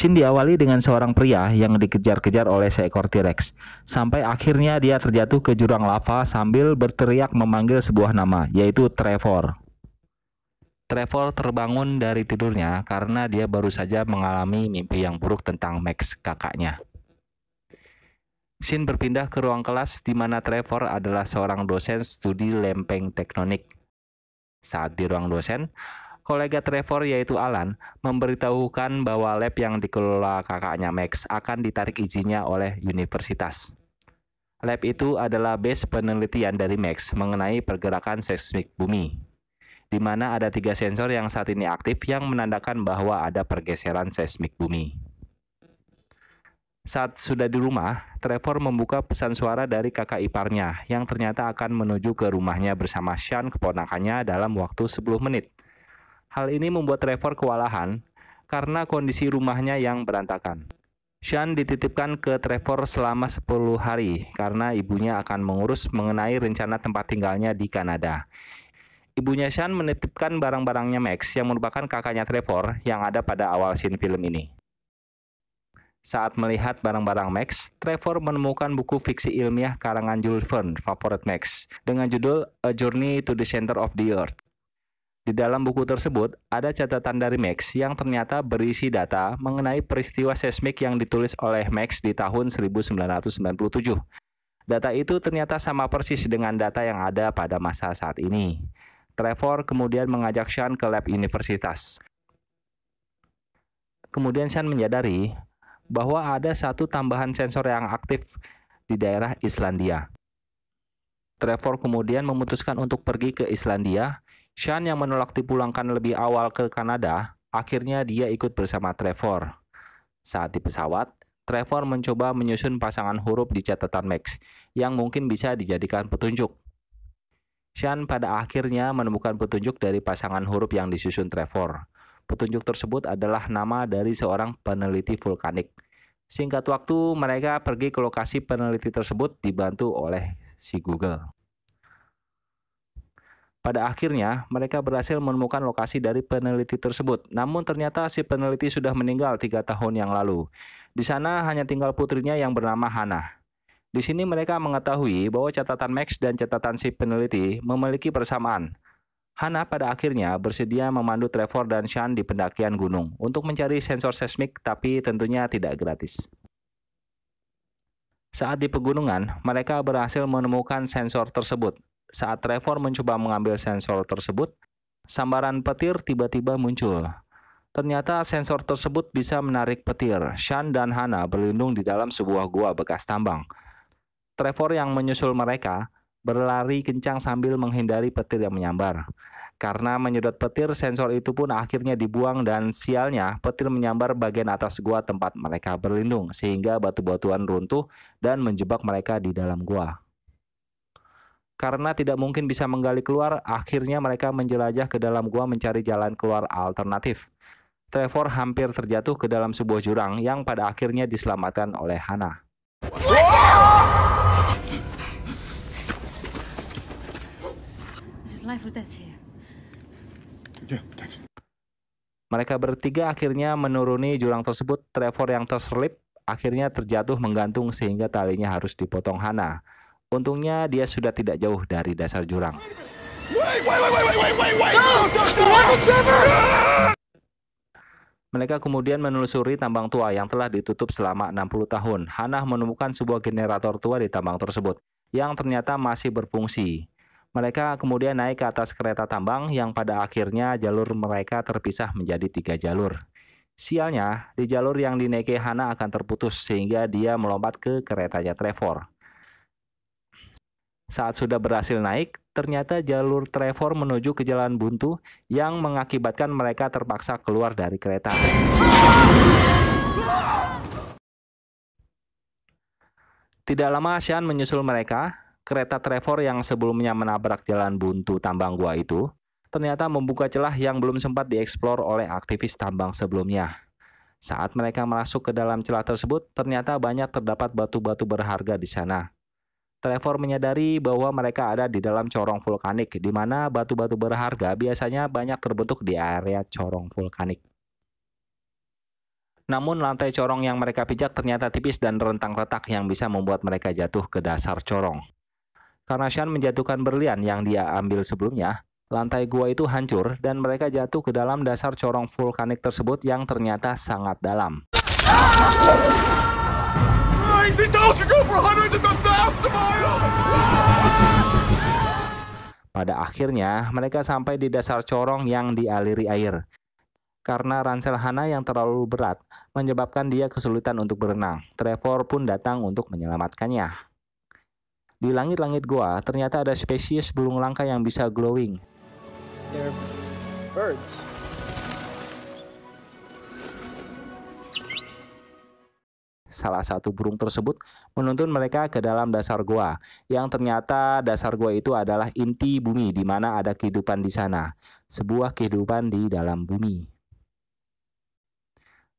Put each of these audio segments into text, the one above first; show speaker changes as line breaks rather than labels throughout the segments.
Scene diawali dengan seorang pria yang dikejar-kejar oleh seekor T-Rex, sampai akhirnya dia terjatuh ke jurang lava sambil berteriak memanggil sebuah nama, yaitu Trevor. Trevor terbangun dari tidurnya karena dia baru saja mengalami mimpi yang buruk tentang Max, kakaknya. Scene berpindah ke ruang kelas di mana Trevor adalah seorang dosen studi lempeng tektonik. Saat di ruang dosen, kolega Trevor yaitu Alan memberitahukan bahwa lab yang dikelola kakaknya Max akan ditarik izinnya oleh universitas. Lab itu adalah base penelitian dari Max mengenai pergerakan seismik bumi, di mana ada 3 sensor yang saat ini aktif yang menandakan bahwa ada pergeseran seismik bumi. Saat sudah di rumah, Trevor membuka pesan suara dari kakak iparnya yang ternyata akan menuju ke rumahnya bersama Sean keponakannya dalam waktu 10 menit. Hal ini membuat Trevor kewalahan karena kondisi rumahnya yang berantakan. Sean dititipkan ke Trevor selama 10 hari karena ibunya akan mengurus mengenai rencana tempat tinggalnya di Kanada. Ibunya Sean menitipkan barang-barangnya Max yang merupakan kakaknya Trevor yang ada pada awal scene film ini. Saat melihat barang-barang Max, Trevor menemukan buku fiksi ilmiah karangan Jules Verne, favorit Max, dengan judul A Journey to the Center of the Earth. Di dalam buku tersebut, ada catatan dari Max yang ternyata berisi data mengenai peristiwa seismik yang ditulis oleh Max di tahun 1997. Data itu ternyata sama persis dengan data yang ada pada masa saat ini. Trevor kemudian mengajak Sean ke lab universitas. Kemudian Sean menyadari bahwa ada satu tambahan sensor yang aktif di daerah Islandia. Trevor kemudian memutuskan untuk pergi ke Islandia. Sean yang menolak dipulangkan lebih awal ke Kanada, akhirnya dia ikut bersama Trevor. Saat di pesawat, Trevor mencoba menyusun pasangan huruf di catatan Max yang mungkin bisa dijadikan petunjuk. Sean pada akhirnya menemukan petunjuk dari pasangan huruf yang disusun Trevor. Petunjuk tersebut adalah nama dari seorang peneliti vulkanik. Singkat waktu, mereka pergi ke lokasi peneliti tersebut dibantu oleh si Google. Pada akhirnya, mereka berhasil menemukan lokasi dari peneliti tersebut. Namun ternyata si peneliti sudah meninggal 3 tahun yang lalu. Di sana hanya tinggal putrinya yang bernama Hannah. Di sini mereka mengetahui bahwa catatan Max dan catatan si peneliti memiliki persamaan. Hannah pada akhirnya bersedia memandu Trevor dan Sean di pendakian gunung untuk mencari sensor seismik, tapi tentunya tidak gratis. Saat di pegunungan, mereka berhasil menemukan sensor tersebut. Saat Trevor mencoba mengambil sensor tersebut, sambaran petir tiba-tiba muncul. Ternyata sensor tersebut bisa menarik petir. Sean dan Hannah berlindung di dalam sebuah gua bekas tambang. Trevor yang menyusul mereka berlari kencang sambil menghindari petir yang menyambar. Karena menyedot petir, sensor itu pun akhirnya dibuang dan sialnya petir menyambar bagian atas gua tempat mereka berlindung sehingga batu-batuan runtuh dan menjebak mereka di dalam gua. Karena tidak mungkin bisa menggali keluar, akhirnya mereka menjelajah ke dalam gua mencari jalan keluar alternatif. Trevor hampir terjatuh ke dalam sebuah jurang yang pada akhirnya diselamatkan oleh Hannah. Mereka bertiga akhirnya menuruni jurang tersebut. Trevor yang terselip akhirnya terjatuh menggantung sehingga talinya harus dipotong Hannah. Untungnya dia sudah tidak jauh dari dasar jurang. Mereka kemudian menelusuri tambang tua yang telah ditutup selama 60 tahun. Hannah menemukan sebuah generator tua di tambang tersebut yang ternyata masih berfungsi. Mereka kemudian naik ke atas kereta tambang yang pada akhirnya jalur mereka terpisah menjadi 3 jalur. Sialnya, di jalur yang dinaiki Hannah akan terputus sehingga dia melompat ke keretanya Trevor. Saat sudah berhasil naik, ternyata jalur Trevor menuju ke jalan buntu yang mengakibatkan mereka terpaksa keluar dari kereta. Tidak lama Sean menyusul mereka. Kereta Trevor yang sebelumnya menabrak jalan buntu tambang gua itu ternyata membuka celah yang belum sempat dieksplor oleh aktivis tambang sebelumnya. Saat mereka masuk ke dalam celah tersebut, ternyata banyak terdapat batu-batu berharga di sana. Trevor menyadari bahwa mereka ada di dalam corong vulkanik, di mana batu-batu berharga biasanya banyak terbentuk di area corong vulkanik. Namun lantai corong yang mereka pijak ternyata tipis dan rentang retak yang bisa membuat mereka jatuh ke dasar corong. Karena Sean menjatuhkan berlian yang dia ambil sebelumnya, lantai gua itu hancur dan mereka jatuh ke dalam dasar corong vulkanik tersebut yang ternyata sangat dalam. Pada akhirnya, mereka sampai di dasar corong yang dialiri air. Karena ransel Hana yang terlalu berat menyebabkan dia kesulitan untuk berenang, Trevor pun datang untuk menyelamatkannya. Di langit-langit gua, ternyata ada spesies burung langka yang bisa glowing.
They're birds.
Salah satu burung tersebut menuntun mereka ke dalam dasar gua, yang ternyata dasar gua itu adalah inti bumi di mana ada kehidupan di sana, sebuah kehidupan di dalam bumi.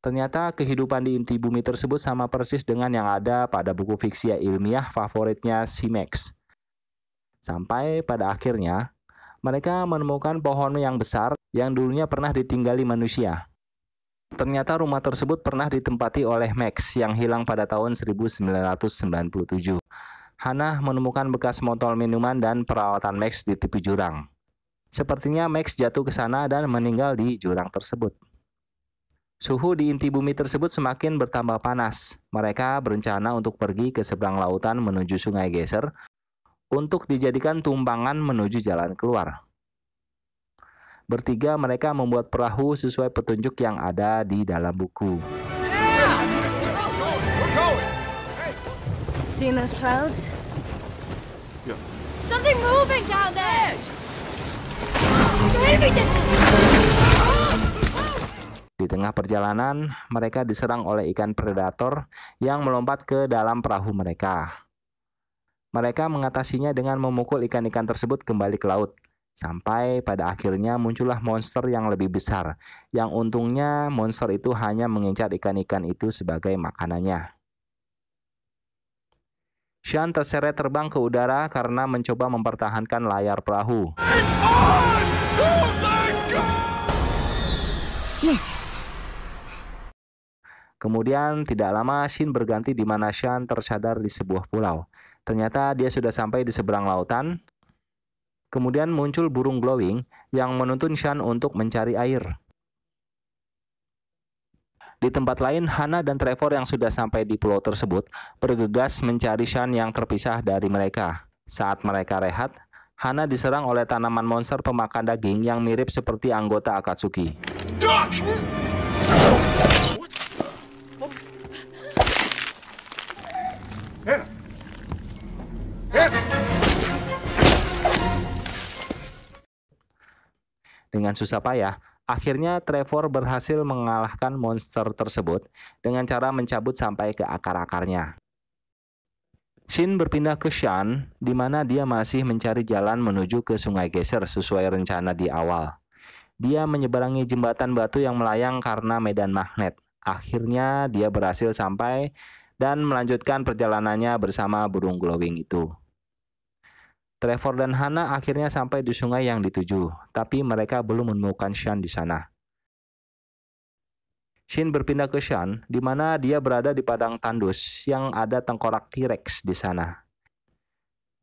Ternyata kehidupan di inti bumi tersebut sama persis dengan yang ada pada buku fiksi ilmiah favoritnya si Max. Sampai pada akhirnya, mereka menemukan pohon yang besar yang dulunya pernah ditinggali manusia. Ternyata rumah tersebut pernah ditempati oleh Max yang hilang pada tahun 1997. Hana menemukan bekas botol minuman dan peralatan Max di tepi jurang. Sepertinya Max jatuh ke sana dan meninggal di jurang tersebut. Suhu di inti bumi tersebut semakin bertambah panas. Mereka berencana untuk pergi ke seberang lautan menuju Sungai Geser untuk dijadikan tumpangan menuju jalan keluar. Bertiga mereka membuat perahu sesuai petunjuk yang ada di dalam buku.
Seeing those clouds?
Yeah.
Something moving down there! Maybe this...
Di tengah perjalanan, mereka diserang oleh ikan predator yang melompat ke dalam perahu mereka. Mereka mengatasinya dengan memukul ikan-ikan tersebut kembali ke laut. Sampai pada akhirnya muncullah monster yang lebih besar, yang untungnya monster itu hanya mengincar ikan-ikan itu sebagai makanannya. Sean terseret terbang ke udara karena mencoba mempertahankan layar perahu. Kemudian tidak lama Shin berganti di mana Sean tersadar di sebuah pulau. Ternyata dia sudah sampai di seberang lautan. Kemudian muncul burung glowing yang menuntun Sean untuk mencari air. Di tempat lain, Hana dan Trevor yang sudah sampai di pulau tersebut bergegas mencari Sean yang terpisah dari mereka. Saat mereka rehat, Hana diserang oleh tanaman monster pemakan daging yang mirip seperti anggota Akatsuki. Dengan susah payah, akhirnya Trevor berhasil mengalahkan monster tersebut dengan cara mencabut sampai ke akar-akarnya. Shin berpindah ke Sean, di mana dia masih mencari jalan menuju ke Sungai Geser sesuai rencana di awal. Dia menyeberangi jembatan batu yang melayang karena medan magnet. Akhirnya dia berhasil sampai dan melanjutkan perjalanannya bersama burung glowing itu. Trevor dan Hana akhirnya sampai di sungai yang dituju, tapi mereka belum menemukan Sean di sana. Shin berpindah ke Sean, di mana dia berada di padang tandus yang ada tengkorak T-Rex di sana.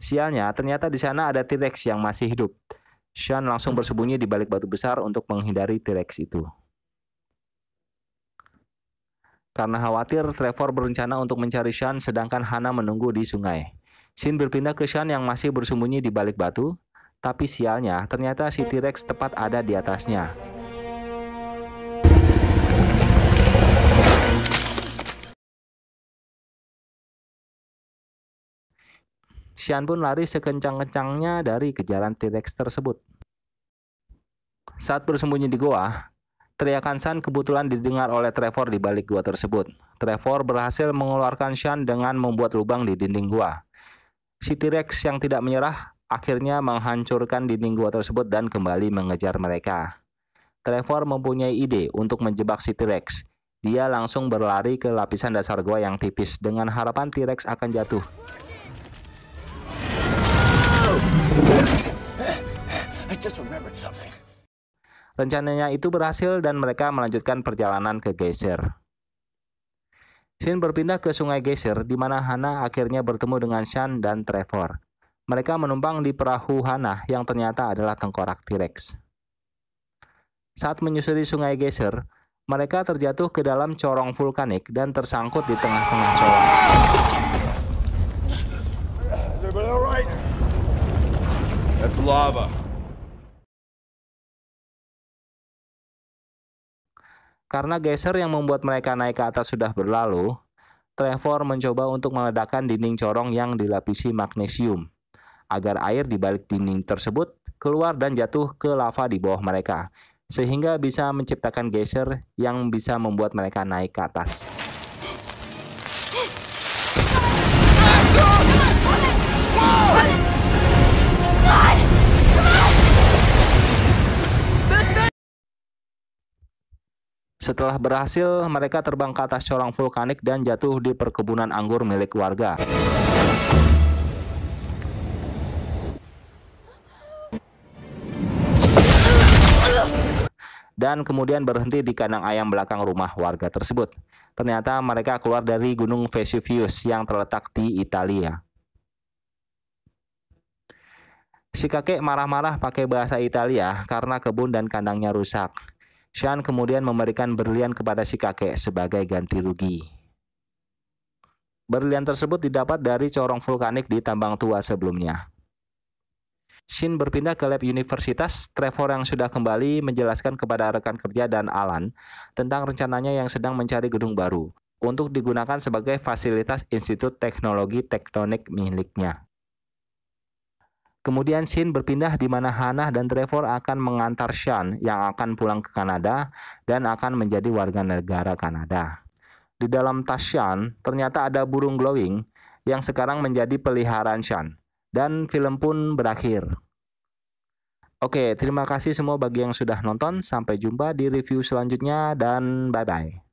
Sialnya, ternyata di sana ada T-Rex yang masih hidup. Sean langsung bersembunyi di balik batu besar untuk menghindari T-Rex itu. Karena khawatir, Trevor berencana untuk mencari Sean sedangkan Hana menunggu di sungai. Shin berpindah ke Sean yang masih bersembunyi di balik batu, tapi sialnya ternyata si T-Rex tepat ada di atasnya. Sean pun lari sekencang-kencangnya dari kejaran T-Rex tersebut. Saat bersembunyi di goa, teriakan Sean kebetulan didengar oleh Trevor di balik gua tersebut. Trevor berhasil mengeluarkan Sean dengan membuat lubang di dinding gua. Si T-Rex yang tidak menyerah akhirnya menghancurkan dinding gua tersebut dan kembali mengejar mereka. Trevor mempunyai ide untuk menjebak si T-Rex. Dia langsung berlari ke lapisan dasar gua yang tipis dengan harapan T-Rex akan jatuh.
I just remembered something.
Rencananya itu berhasil dan mereka melanjutkan perjalanan ke geser. Scene berpindah ke Sungai Geyser, di mana Hannah akhirnya bertemu dengan Sean dan Trevor. Mereka menumpang di perahu Hannah yang ternyata adalah tengkorak T-Rex. Saat menyusuri Sungai Geyser, mereka terjatuh ke dalam corong vulkanik dan tersangkut di tengah-tengah corong.
Is everybody all right? That's lava.
Karena geyser yang membuat mereka naik ke atas sudah berlalu, Trevor mencoba untuk meledakkan dinding corong yang dilapisi magnesium, agar air di balik dinding tersebut keluar dan jatuh ke lava di bawah mereka, sehingga bisa menciptakan geyser yang bisa membuat mereka naik ke atas. Setelah berhasil, mereka terbang ke atas corong vulkanik dan jatuh di perkebunan anggur milik warga. Dan kemudian berhenti di kandang ayam belakang rumah warga tersebut. Ternyata mereka keluar dari Gunung Vesuvius yang terletak di Italia. Si kakek marah-marah pakai bahasa Italia karena kebun dan kandangnya rusak. Sean kemudian memberikan berlian kepada si kakek sebagai ganti rugi. Berlian tersebut didapat dari corong vulkanik di tambang tua sebelumnya. Sean berpindah ke lab universitas. Trevor yang sudah kembali menjelaskan kepada rekan kerja dan Alan tentang rencananya yang sedang mencari gedung baru untuk digunakan sebagai fasilitas Institut Teknologi Tektonik miliknya. Kemudian Sean berpindah di mana Hannah dan Trevor akan mengantar Sean yang akan pulang ke Kanada dan akan menjadi warga negara Kanada. Di dalam tas Sean ternyata ada burung glowing yang sekarang menjadi peliharaan Sean. Dan film pun berakhir. Oke, terima kasih semua bagi yang sudah nonton. Sampai jumpa di review selanjutnya dan bye-bye.